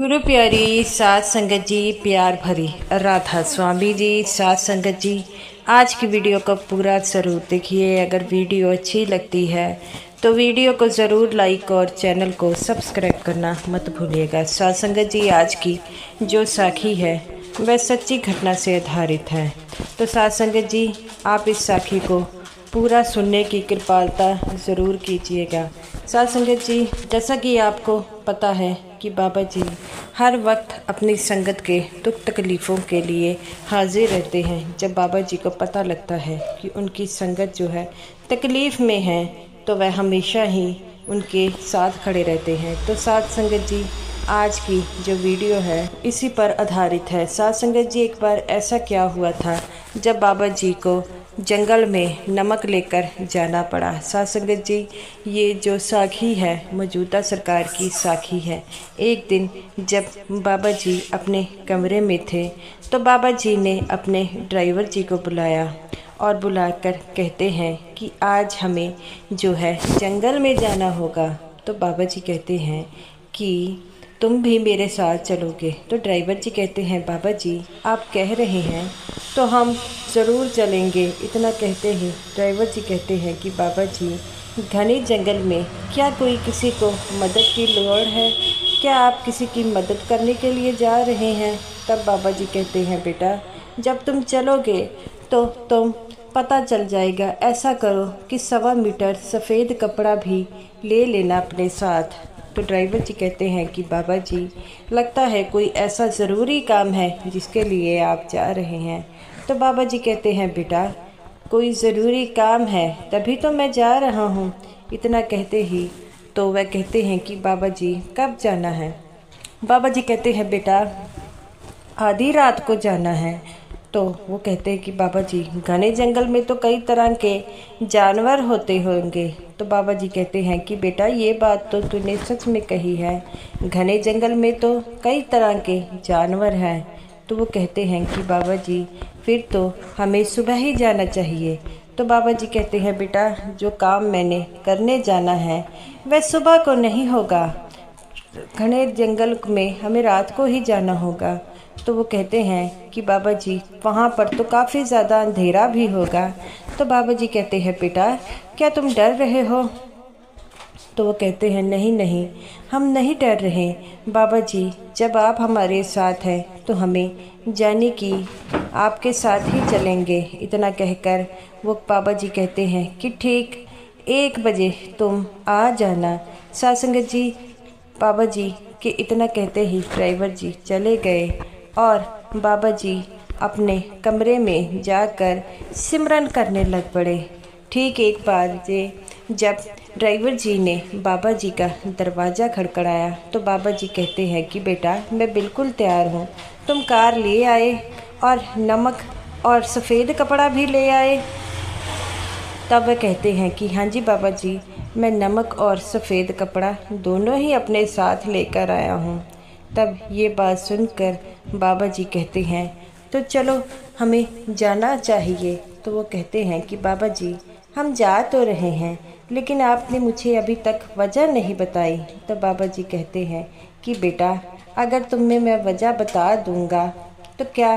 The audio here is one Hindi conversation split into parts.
गुरु प्यारी सात संगत जी, प्यार भरी राधा स्वामी जी, सात संगत जी, आज की वीडियो को पूरा ज़रूर देखिए। अगर वीडियो अच्छी लगती है तो वीडियो को ज़रूर लाइक और चैनल को सब्सक्राइब करना मत भूलिएगा। सात संगत जी, आज की जो साखी है वह सच्ची घटना से आधारित है। तो सात संगत जी, आप इस साखी को पूरा सुनने की कृपालता ज़रूर कीजिएगा। सात संगत जी, जैसा कि आपको पता है कि बाबा जी हर वक्त अपनी संगत के दुख तकलीफ़ों के लिए हाजिर रहते हैं। जब बाबा जी को पता लगता है कि उनकी संगत जो है तकलीफ़ में है तो वह हमेशा ही उनके साथ खड़े रहते हैं। तो सात संगत जी, आज की जो वीडियो है इसी पर आधारित है। सात संगत जी, एक बार ऐसा क्या हुआ था जब बाबा जी को जंगल में नमक लेकर जाना पड़ा। सात संगत जी, ये जो साखी है मौजूदा सरकार की साखी है। एक दिन जब बाबा जी अपने कमरे में थे तो बाबा जी ने अपने ड्राइवर जी को बुलाया और बुलाकर कहते हैं कि आज हमें जो है जंगल में जाना होगा। तो बाबा जी कहते हैं कि तुम भी मेरे साथ चलोगे। तो ड्राइवर जी कहते हैं बाबा जी आप कह रहे हैं तो हम ज़रूर चलेंगे। इतना कहते ही ड्राइवर जी कहते हैं कि बाबा जी घने जंगल में क्या कोई किसी को मदद की लोड़ है? क्या आप किसी की मदद करने के लिए जा रहे हैं? तब बाबा जी कहते हैं बेटा जब तुम चलोगे तो तुम पता चल जाएगा। ऐसा करो कि 1.25 मीटर सफ़ेद कपड़ा भी ले लेना अपने साथ। तो ड्राइवर जी कहते हैं कि बाबा जी लगता है कोई ऐसा ज़रूरी काम है जिसके लिए आप जा रहे हैं। तो बाबा जी कहते हैं बेटा कोई ज़रूरी काम है तभी तो मैं जा रहा हूँ। इतना कहते ही तो वह कहते हैं कि बाबा जी कब जाना है? बाबा जी कहते हैं बेटा आधी रात को जाना है। तो वो कहते हैं कि बाबा जी घने जंगल में तो कई तरह के जानवर होते होंगे। तो बाबा जी कहते हैं कि बेटा ये बात तो तूने सच में कही है, घने जंगल में तो कई तरह के जानवर हैं। तो वो कहते हैं कि बाबा जी फिर तो हमें सुबह ही जाना चाहिए। तो बाबा जी कहते हैं बेटा जो काम मैंने करने जाना है वह सुबह को नहीं होगा, घने जंगल में हमें रात को ही जाना होगा। तो वो कहते हैं कि बाबा जी वहाँ पर तो काफ़ी ज़्यादा अंधेरा भी होगा। तो बाबा जी कहते हैं बेटा क्या तुम डर रहे हो? तो वो कहते हैं नहीं नहीं, हम नहीं डर रहे बाबा जी, जब आप हमारे साथ हैं तो हमें जाने की आपके साथ ही चलेंगे। इतना कहकर वो बाबा जी कहते हैं कि ठीक 1 बजे तुम आ जाना। सात संगत जी, बाबा जी के इतना कहते ही ड्राइवर जी चले गए और बाबा जी अपने कमरे में जाकर सिमरन करने लग पड़े। ठीक 1 बजे जब ड्राइवर जी ने बाबा जी का दरवाज़ा खड़खड़ाया तो बाबा जी कहते हैं कि बेटा मैं बिल्कुल तैयार हूँ, तुम कार ले आए और नमक और सफ़ेद कपड़ा भी ले आए? तब वह कहते हैं कि हाँ जी बाबा जी, मैं नमक और सफ़ेद कपड़ा दोनों ही अपने साथ लेकर आया हूँ। तब ये बात सुनकर बाबा जी कहते हैं तो चलो हमें जाना चाहिए। तो वो कहते हैं कि बाबा जी हम जा तो रहे हैं लेकिन आपने मुझे अभी तक वजह नहीं बताई। तो बाबा जी कहते हैं कि बेटा अगर तुम्हें मैं वजह बता दूँगा तो क्या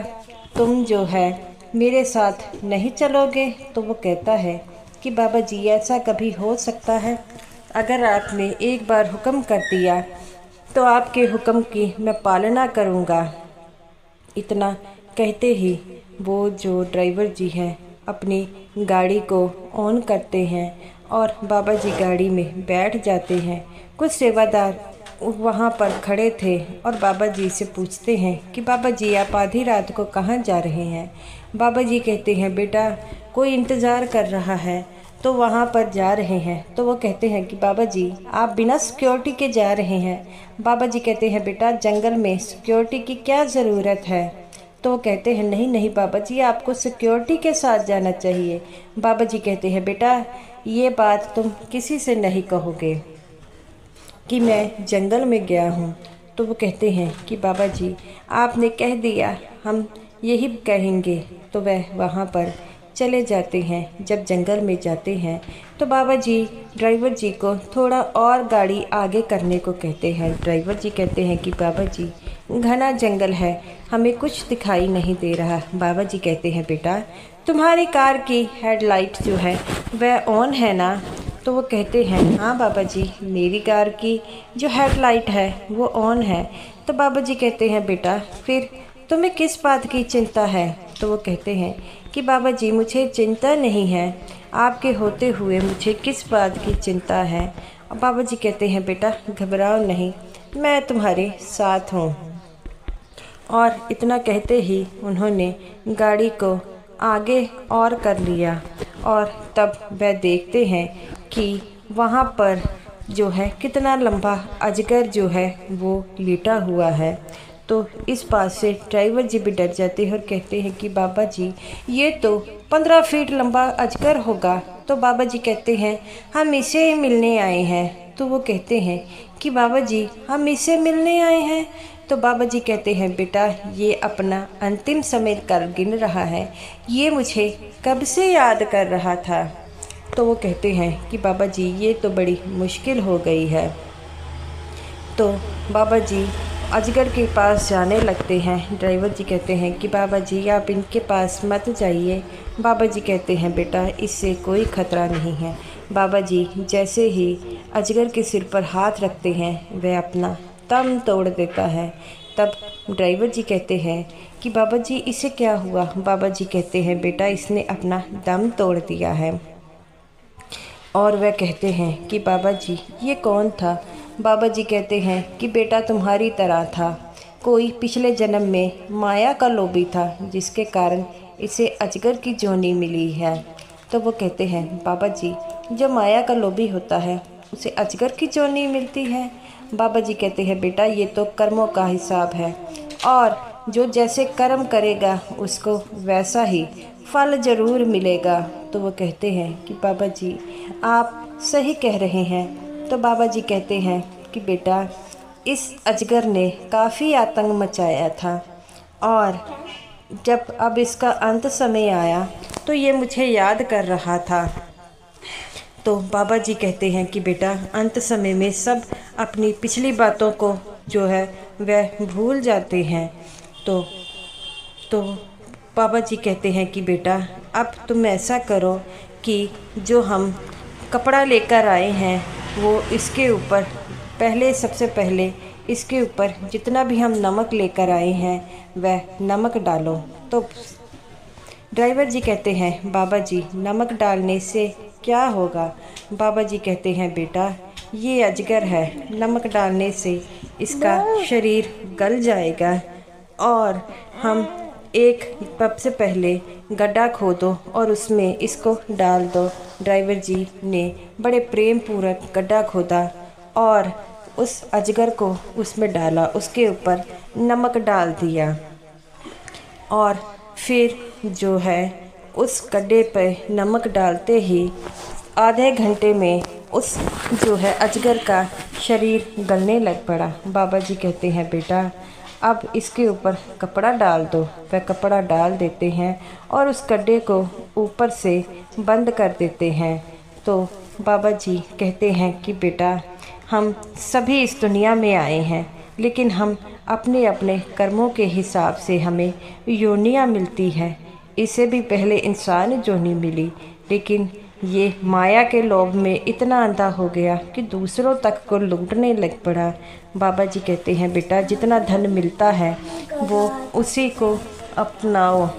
तुम जो है मेरे साथ नहीं चलोगे? तो वो कहता है कि बाबा जी ऐसा कभी हो सकता है? अगर आपने एक बार हुक्म कर दिया तो आपके हुक्म की मैं पालना करूँगा। इतना कहते ही वो जो ड्राइवर जी हैं अपनी गाड़ी को ऑन करते हैं और बाबा जी गाड़ी में बैठ जाते हैं। कुछ सेवादार वहाँ पर खड़े थे और बाबा जी से पूछते हैं कि बाबा जी आप आधी रात को कहाँ जा रहे हैं? बाबा जी कहते हैं बेटा कोई इंतज़ार कर रहा है तो वहाँ पर जा रहे हैं। तो वो कहते हैं कि बाबा जी आप बिना सिक्योरिटी के जा रहे हैं? बाबा जी कहते हैं बेटा जंगल में सिक्योरिटी की क्या ज़रूरत है? तो वो कहते हैं नहीं नहीं बाबा जी आपको सिक्योरिटी के साथ जाना चाहिए। बाबा जी कहते हैं बेटा ये बात तुम किसी से नहीं कहोगे कि मैं जंगल में गया हूँ। तो वो कहते हैं कि बाबा जी आपने कह दिया हम यही कहेंगे। तो वह वहाँ पर चले जाते हैं। जब जंगल में जाते हैं तो बाबा जी ड्राइवर जी को थोड़ा और गाड़ी आगे करने को कहते हैं। ड्राइवर जी कहते हैं कि बाबा जी घना जंगल है, हमें कुछ दिखाई नहीं दे रहा। बाबा जी कहते हैं बेटा तुम्हारी कार की हेडलाइट जो है वह ऑन है ना? तो वो कहते हैं हाँ बाबा जी मेरी कार की जो हेडलाइट है वो ऑन है। तो बाबा जी कहते हैं बेटा फिर तुम्हें किस बात की चिंता है? तो वो कहते हैं कि बाबा जी मुझे चिंता नहीं है, आपके होते हुए मुझे किस बात की चिंता है। और बाबा जी कहते हैं बेटा घबराओ नहीं, मैं तुम्हारे साथ हूँ। और इतना कहते ही उन्होंने गाड़ी को आगे और कर लिया। और तब वह देखते हैं कि वहाँ पर जो है कितना लंबा अजगर जो है वो लेटा हुआ है। तो इस बात से ड्राइवर जी भी डर जाते हैं और कहते हैं कि बाबा जी ये तो 15 फीट लंबा अजगर होगा। तो बाबा जी कहते हैं हम इसे ही मिलने आए हैं। तो वो कहते हैं कि बाबा जी हम इसे मिलने आए हैं। तो बाबा जी कहते हैं बेटा ये अपना अंतिम समय कर गिन रहा है, ये मुझे कब से याद कर रहा था। तो वो कहते हैं कि बाबा जी ये तो बड़ी मुश्किल हो गई है। तो बाबा जी अजगर के पास जाने लगते हैं। ड्राइवर जी कहते हैं कि बाबा जी आप इनके पास मत जाइए। बाबा जी कहते हैं बेटा इससे कोई खतरा नहीं है। बाबा जी जैसे ही अजगर के सिर पर हाथ रखते हैं वह अपना दम तोड़ देता है। तब ड्राइवर जी कहते हैं कि बाबा जी इसे क्या हुआ? बाबा जी कहते हैं बेटा इसने अपना दम तोड़ दिया है। और वह कहते हैं कि बाबा जी ये कौन था? बाबा जी कहते हैं कि बेटा तुम्हारी तरह था, कोई पिछले जन्म में माया का लोभी था जिसके कारण इसे अजगर की जोनी मिली है। तो वो कहते हैं बाबा जी जो माया का लोभी होता है उसे अजगर की जोनी मिलती है। बाबा जी कहते हैं बेटा ये तो कर्मों का हिसाब है और जो जैसे कर्म करेगा उसको वैसा ही फल ज़रूर मिलेगा। तो वो कहते हैं कि बाबा जी आप सही कह रहे हैं। तो बाबा जी कहते हैं कि बेटा इस अजगर ने काफ़ी आतंक मचाया था और जब अब इसका अंत समय आया तो ये मुझे याद कर रहा था। तो बाबा जी कहते हैं कि बेटा अंत समय में सब अपनी पिछली बातों को जो है वह भूल जाते हैं। तो बाबा जी कहते हैं कि बेटा अब तुम ऐसा करो कि जो हम कपड़ा लेकर आए हैं वो इसके ऊपर सबसे पहले इसके ऊपर जितना भी हम नमक लेकर आए हैं वह नमक डालो। तो ड्राइवर जी कहते हैं बाबा जी नमक डालने से क्या होगा? बाबा जी कहते हैं बेटा ये अजगर है, नमक डालने से इसका शरीर गल जाएगा और हम एक सबसे पहले गड्ढा खोदो और उसमें इसको डाल दो। ड्राइवर जी ने बड़े प्रेम पूर्वक गड्ढा खोदा और उस अजगर को उसमें डाला, उसके ऊपर नमक डाल दिया और फिर जो है उस गड्ढे पर नमक डालते ही आधे घंटे में उस जो है अजगर का शरीर गलने लग पड़ा। बाबा जी कहते हैं बेटा अब इसके ऊपर कपड़ा डाल दो। वह कपड़ा डाल देते हैं और उस गड्ढे को ऊपर से बंद कर देते हैं। तो बाबा जी कहते हैं कि बेटा हम सभी इस दुनिया में आए हैं लेकिन हम अपने अपने कर्मों के हिसाब से हमें योनियाँ मिलती है। इससे भी पहले इंसान जोनी मिली लेकिन ये माया के लोभ में इतना अंधा हो गया कि दूसरों तक को लूटने लग पड़ा। बाबा जी कहते हैं बेटा जितना धन मिलता है वो उसी को अपनाओ,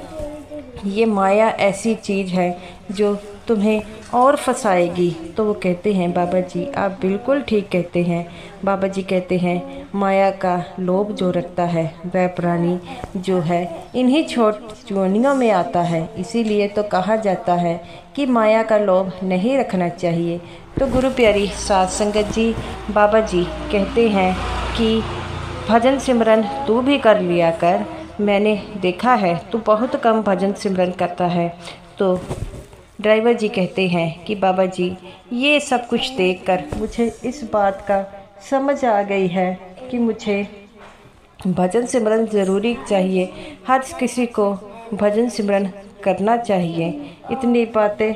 ये माया ऐसी चीज़ है जो तुम्हें और फंसाएगी। तो वो कहते हैं बाबा जी आप बिल्कुल ठीक कहते हैं। बाबा जी कहते हैं माया का लोभ जो रखता है वह प्राणी जो है इन्हीं छोट जोनियों में आता है, इसीलिए तो कहा जाता है कि माया का लोभ नहीं रखना चाहिए। तो गुरु प्यारी साध संगत जी बाबा जी कहते हैं कि भजन सिमरन तू भी कर लिया कर, मैंने देखा है तू बहुत कम भजन सिमरन करता है। तो ड्राइवर जी कहते हैं कि बाबा जी ये सब कुछ देखकर मुझे इस बात का समझ आ गई है कि मुझे भजन सिमरन ज़रूरी चाहिए, हर किसी को भजन सिमरन करना चाहिए। इतनी बातें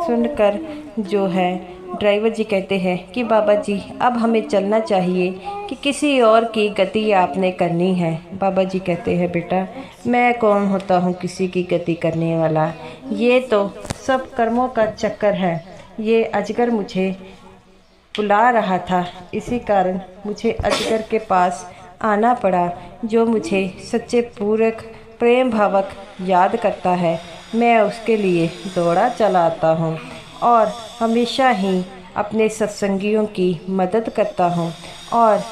सुनकर जो है ड्राइवर जी कहते हैं कि बाबा जी अब हमें चलना चाहिए कि किसी और की गति आपने करनी है। बाबा जी कहते हैं बेटा मैं कौन होता हूँ किसी की गति करने वाला, ये तो सब कर्मों का चक्कर है। ये अजगर मुझे बुला रहा था, इसी कारण मुझे अजगर के पास आना पड़ा, जो मुझे सच्चे पूरक प्रेम भावक याद करता है। मैं उसके लिए दौड़ा चला आता हूँ और हमेशा ही अपने सत्संगियों की मदद करता हूँ। और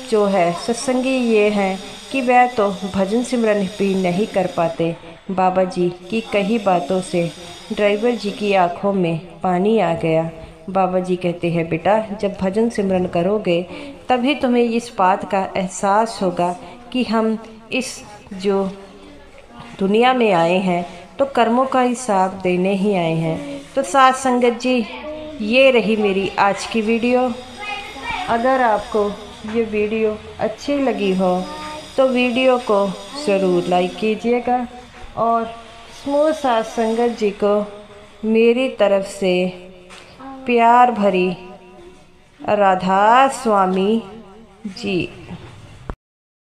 जो है सत्संगी ये हैं कि वह तो भजन सिमरन भी नहीं कर पाते। बाबा जी की कई बातों से ड्राइवर जी की आंखों में पानी आ गया। बाबा जी कहते हैं बेटा जब भजन सिमरन करोगे तभी तुम्हें इस बात का एहसास होगा कि हम इस जो दुनिया में आए हैं तो कर्मों का हिसाब देने ही आए हैं। तो साथ संगत जी ये रही मेरी आज की वीडियो। अगर आपको ये वीडियो अच्छी लगी हो तो वीडियो को ज़रूर लाइक कीजिएगा और समूह साथ संगत जी को मेरी तरफ से प्यार भरी राधा स्वामी जी।